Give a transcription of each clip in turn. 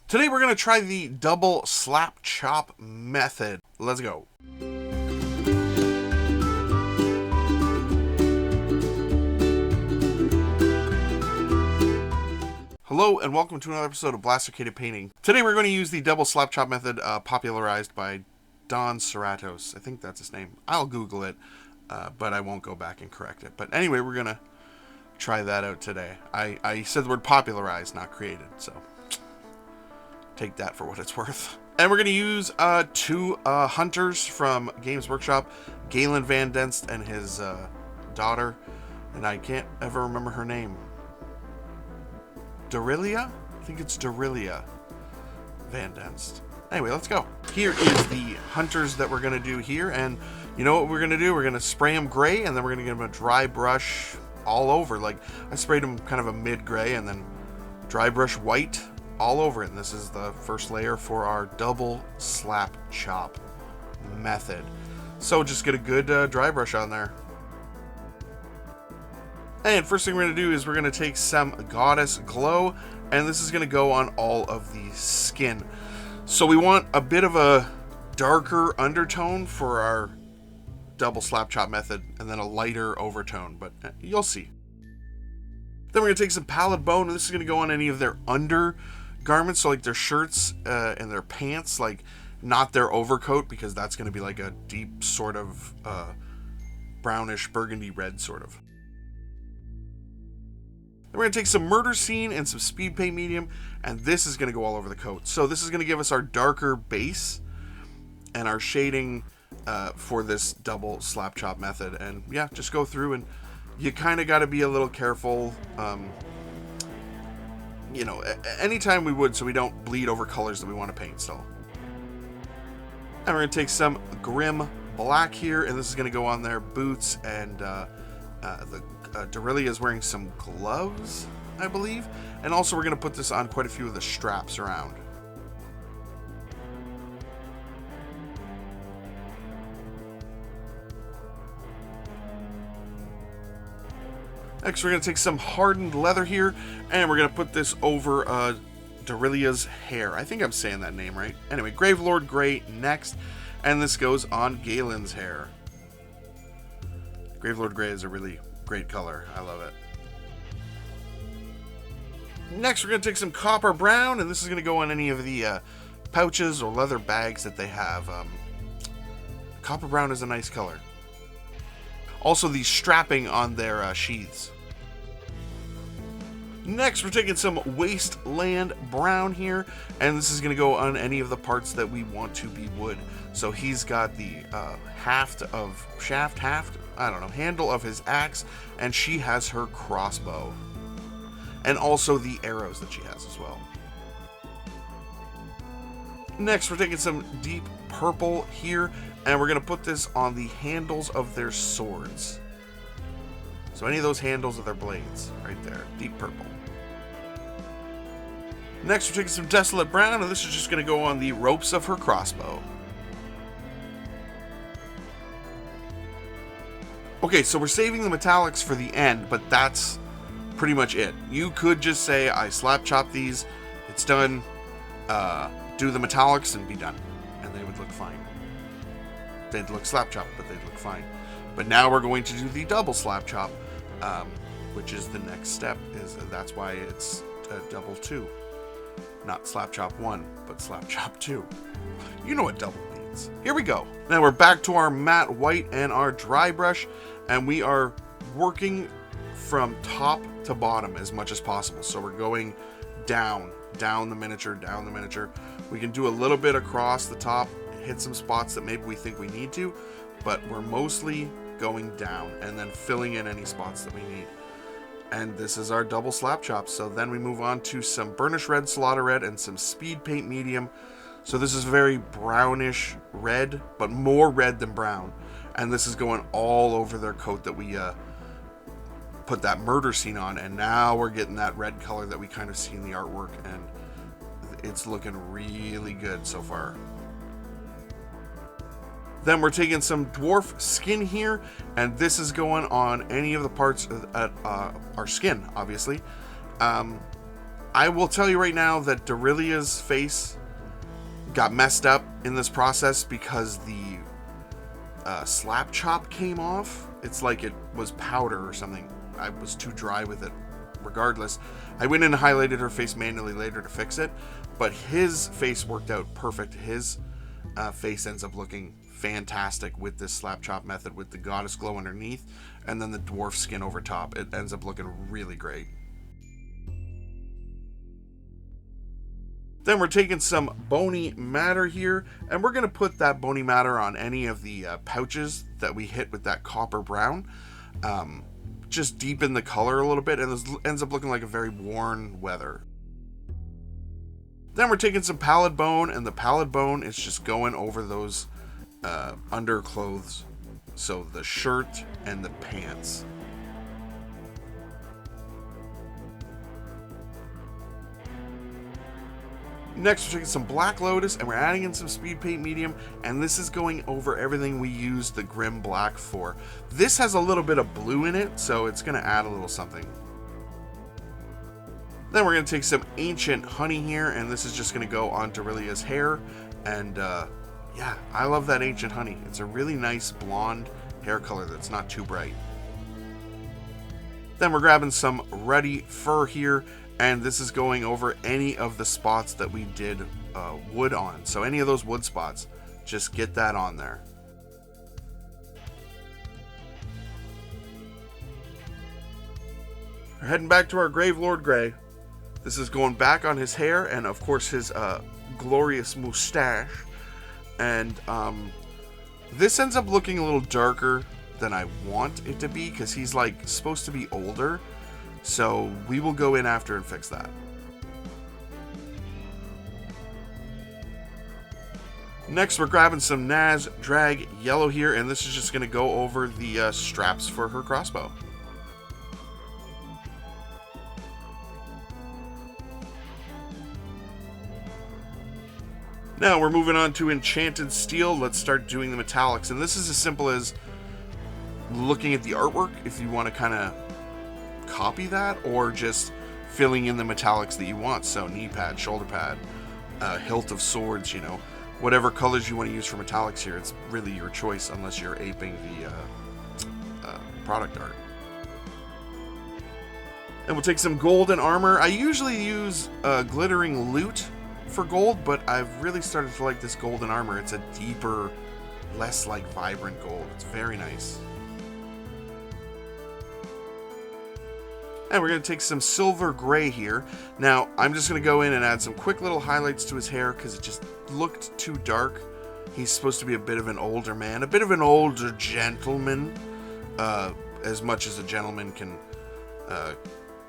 Today we're going to try the double slap chop method. Let's go. Hello and welcome to another episode of Blastercated Painting. Today we're going to use the double slap chop method popularized by Don Serratos. I think that's his name. I'll Google it, but I won't go back and correct it. But anyway, we're going to try that out today. I said the word popularized, not created, so take that for what it's worth. And we're going to use two hunters from Games Workshop, Galen Van Denst and his daughter, and I can't ever remember her name. Doralia? I think it's Doralia Van Denst. Anyway, let's go. Here is the hunters that we're going to do here, and you know what we're going to do? We're going to spray them gray, and then we're going to give them a dry brush all over. Like, I sprayed them kind of a mid-gray, and then dry brush white all over it. And this is the first layer for our double slap chop method. So just get a good dry brush on there. And first thing we're going to do is we're going to take some Goddess Glow, and this is going to go on all of the skin. So we want a bit of a darker undertone for our double slap chop method, and then a lighter overtone, but you'll see. Then we're going to take some Pallid Bone, and this is going to go on any of their undergarments, so like their shirts and their pants, like not their overcoat, because that's going to be like a deep sort of brownish burgundy red sort of. Then we're going to take some Murder Scene and some Speed Paint Medium, and this is going to go all over the coat. So this is going to give us our darker base and our shading for this double slap chop method. And yeah, just go through, and you kind of got to be a little careful, you know, anytime we would, so we don't bleed over colors that we want to paint still. And we're going to take some Grim Black here, and this is going to go on their boots, and Doralia is wearing some gloves, I believe. And also we're going to put this on quite a few of the straps around. Next, we're going to take some hardened leather here, and we're going to put this over Doralia's hair. I think I'm saying that name right. Anyway, Gravelord Gray next, and this goes on Galen's hair. Gravelord Gray is a really great color. I love it. Next, we're going to take some Copper Brown, and this is going to go on any of the pouches or leather bags that they have. Copper Brown is a nice color. Also, the strapping on their sheaths. Next, we're taking some Wasteland Brown here, and this is going to go on any of the parts that we want to be wood. So he's got the handle of his axe, and she has her crossbow. And also the arrows that she has as well. Next, we're taking some deep purple here, and we're going to put this on the handles of their swords. So any of those handles of their blades, right there, deep purple. Next, we're taking some Desolate Brown, and this is just going to go on the ropes of her crossbow. Okay, so we're saving the metallics for the end, but that's pretty much it. You could just say, I slap chop these, it's done, do the metallics and be done. And they would look fine. They'd look slap chop, but they'd look fine. But now we're going to do the double slap chop, which is the next step. That's why it's double 2. Not slap chop 1, but slap chop 2. You know what double means. Here we go. Now we're back to our matte white and our dry brush, and we are working from top to bottom as much as possible. So we're going down the miniature. We can do a little bit across the top, hit some spots that maybe we think we need to, but we're mostly going down and then filling in any spots that we need. And this is our double slap chop. So then we move on to some Burnish Red, Slaughter Red, and some Speed Paint Medium. So this is very brownish red, but more red than brown. And this is going all over their coat that we put that Murder Scene on. And now we're getting that red color that we kind of see in the artwork. And it's looking really good so far. Then we're taking some dwarf skin here, and this is going on any of the parts of our skin, obviously. I will tell you right now that Doralia's face got messed up in this process because the Slapchop came off. It's like it was powder or something. I was too dry with it. Regardless, I went in and highlighted her face manually later to fix it, but his face worked out perfect. His face ends up looking fantastic with this Slapchop method, with the goddess glow underneath and then the dwarf skin over top. It ends up looking really great. Then we're taking some bony matter here, and we're going to put that bony matter on any of the pouches that we hit with that copper brown. Just deepen the color a little bit, and this ends up looking like a very worn weather. Then we're taking some pallid bone, and the pallid bone is just going over those underclothes, so the shirt and the pants. Next, we're taking some Black Lotus, and we're adding in some Speed Paint Medium, and this is going over everything we use the Grim Black for. This has a little bit of blue in it, so it's going to add a little something. Then we're going to take some Ancient Honey here, and this is just going to go on Doralia's hair, and yeah, I love that Ancient Honey. It's a really nice blonde hair color that's not too bright. Then we're grabbing some Ruddy Fur here, and this is going over any of the spots that we did wood on. So any of those wood spots, just get that on there. We're heading back to our Gravelord Grey. This is going back on his hair and of course his glorious mustache. And this ends up looking a little darker than I want it to be because he's like supposed to be older. So we will go in after and fix that. Next, we're grabbing some Naz Drag Yellow here, and this is just going to go over the straps for her crossbow. Now we're moving on to Enchanted Steel. Let's start doing the metallics, and this is as simple as looking at the artwork if you want to kind of copy that, or just filling in the metallics that you want. So knee pad, shoulder pad, hilt of swords, you know, whatever colors you want to use for metallics here. It's really your choice unless you're aping the product art. And we'll take some golden armor. I usually use glittering loot for gold, but I've really started to like this golden armor. It's a deeper, less like vibrant gold. It's very nice. And we're going to take some silver gray here. Now, I'm just going to go in and add some quick little highlights to his hair because it just looked too dark. He's supposed to be a bit of an older man, a bit of an older gentleman, as much as a gentleman can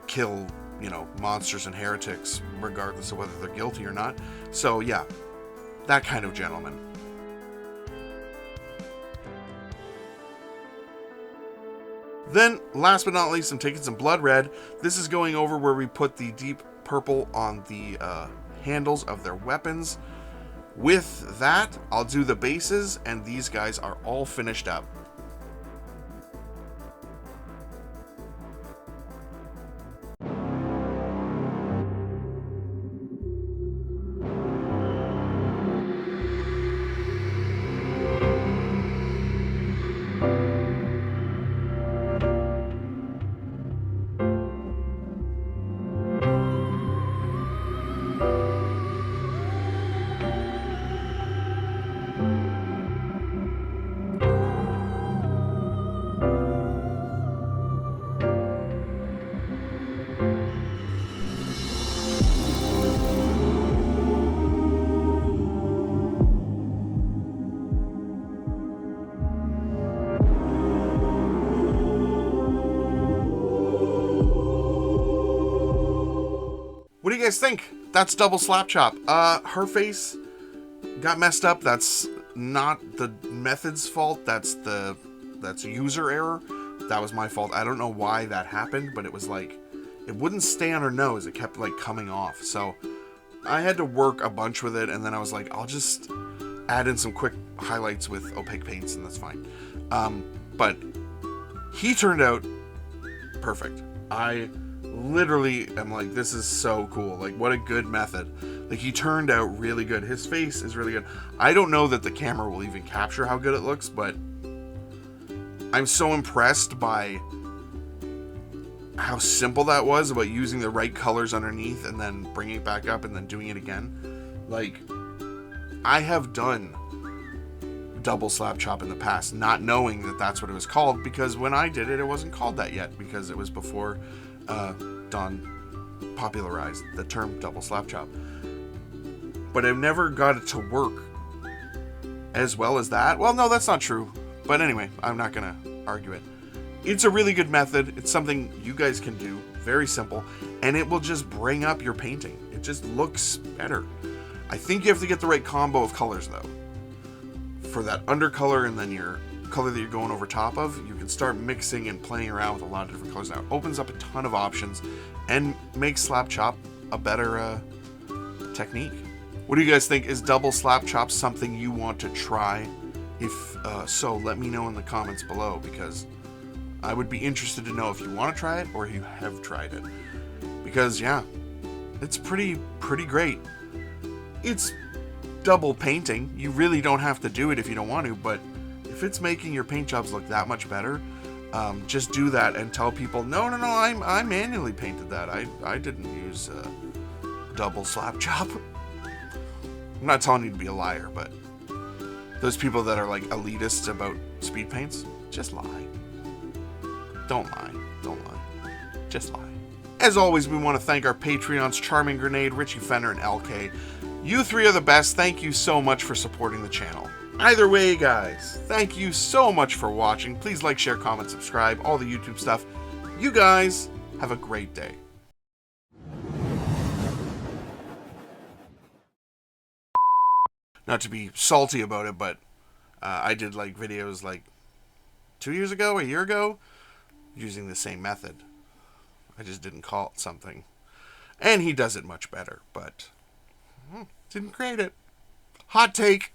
kill, you know, monsters and heretics, regardless of whether they're guilty or not. So, yeah, that kind of gentleman. Then, last but not least, I'm taking some blood red. This is going over where we put the deep purple on the handles of their weapons. With that, I'll do the bases, and these guys are all finished up. What do you guys think? That's double Slapchop. Her face got messed up. That's not the method's fault. That's user error. That was my fault. I don't know why that happened, but it was like, it wouldn't stay on her nose. It kept like coming off. So I had to work a bunch with it, and then I was like, I'll just add in some quick highlights with opaque paints, and that's fine. But he turned out perfect. I literally am like, this is so cool. Like, what a good method. Like, he turned out really good. His face is really good. I don't know that the camera will even capture how good it looks, but I'm so impressed by how simple that was about using the right colors underneath and then bringing it back up and then doing it again. Like, I have done double Slapchop in the past, not knowing that that's what it was called, because when I did it, it wasn't called that yet, because it was before Don popularized the term double Slapchop. But I've never got it to work as well as that. Well, no, that's not true. But anyway, I'm not going to argue it. It's a really good method. It's something you guys can do. Very simple. And it will just bring up your painting. It just looks better. I think you have to get the right combo of colors, though. For that undercolor and then your color that you're going over top of, you can start mixing and playing around with a lot of different colors now. It opens up a ton of options and makes Slapchop a better technique. What do you guys think? Is double Slapchop something you want to try? If so, let me know in the comments below, because I would be interested to know if you want to try it or you have tried it. Because, yeah, it's pretty great. It's double painting. You really don't have to do it if you don't want to, but if it's making your paint jobs look that much better, just do that and tell people, no, I manually painted that. I didn't use double Slapchop. I'm not telling you to be a liar, but those people that are like elitists about speed paints, just lie. Don't lie. Just lie. As always, we want to thank our Patreons, Charming Grenade, Richie Fenner, and LK. You three are the best. Thank you so much for supporting the channel. Either way, guys, thank you so much for watching. Please like, share, comment, subscribe, all the YouTube stuff. You guys have a great day. Not to be salty about it, but I did like videos like 2 years ago, a year ago, using the same method. I just didn't call it something. And he does it much better, but didn't create it. Hot take.